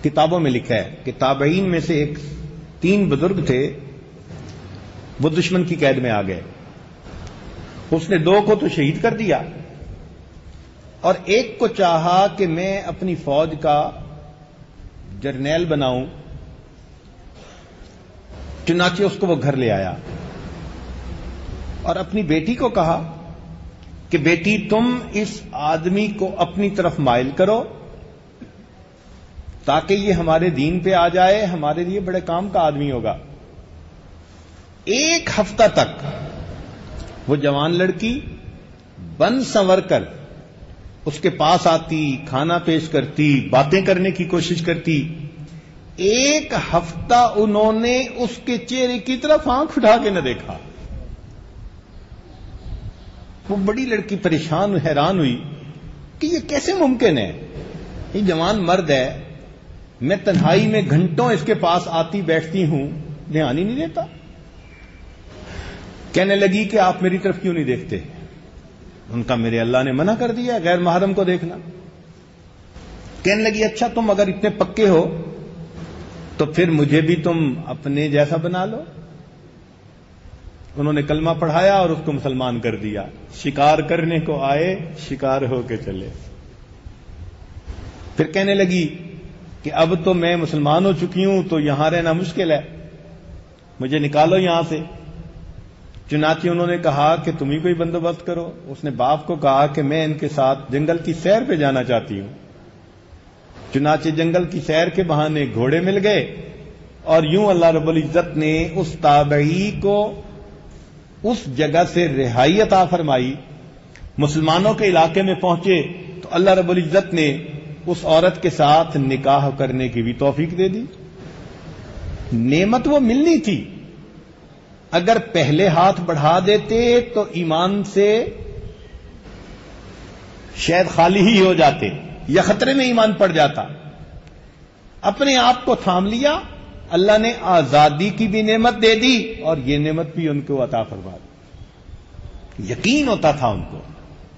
کتابوں میں لکھا ہے کہ تابعین میں سے ایک 3 بزرگ تھے، وہ دشمن کی قید میں آ گئے. اس نے 2 کو تو شہید کر دیا اور ایک کو چاہا کہ میں اپنی فوج کا جرنیل بناؤں، چنانچہ اس کو وہ گھر لے آیا اور اپنی بیٹی کو کہا کہ بیٹی تم اس آدمی کو اپنی طرف مائل کرو تاکہ یہ ہمارے دین پہ آ جائے، ہمارے لیے بڑے کام کا آدمی ہوگا. 1 ہفتہ تک وہ جوان لڑکی بن سنور کر اس کے پاس آتی، کھانا پیش کرتی، باتیں کرنے کی کوشش کرتی. 1 ہفتہ انہوں نے اس کے چہرے کی طرف آنکھ اٹھا کے نہ دیکھا. وہ بڑی لڑکی پریشان حیران ہوئی کہ یہ کیسے ممکن ہے، یہ جوان مرد ہے، میں تنہائی میں گھنٹوں اس کے پاس آتی بیٹھتی ہوں، دھیان ہی نہیں دیتا. کہنے لگی کہ آپ میری طرف کیوں نہیں دیکھتے؟ ان کا میرے اللہ نے منع کر دیا غیر محرم کو دیکھنا. کہنے لگی اچھا تم اگر اتنے پکے ہو تو پھر مجھے بھی تم اپنے جیسا بنا لو. انہوں نے کلمہ پڑھایا اور اس کو مسلمان کر دیا. شکار کرنے کو آئے، شکار ہو کے چلے. پھر کہنے لگی کہ اب تو میں مسلمان ہو چکی ہوں تو یہاں رہنا مشکل ہے، مجھے نکالو یہاں سے. چنانچہ انہوں نے کہا کہ تم ہی کوئی بندوبست کرو. اس نے باپ کو کہا کہ میں ان کے ساتھ جنگل کی سیر پہ جانا چاہتی ہوں. چنانچہ جنگل کی سیر کے بہانے گھوڑے مل گئے اور یوں اللہ رب العزت نے اس تابعی کو اس جگہ سے رہائی عطا فرمائی. مسلمانوں کے علاقے میں پہنچے تو اللہ رب العزت نے اس عورت کے ساتھ نکاح کرنے کی بھی توفیق دے دی. نعمت وہ ملنی تھی، اگر پہلے ہاتھ بڑھا دیتے تو ایمان سے شاید خالی ہی ہو جاتے یا خطرے میں ایمان پڑ جاتا. اپنے آپ کو تھام لیا، اللہ نے آزادی کی بھی نعمت دے دی اور یہ نعمت بھی ان کو عطا فرما دی. یقین ہوتا تھا ان کو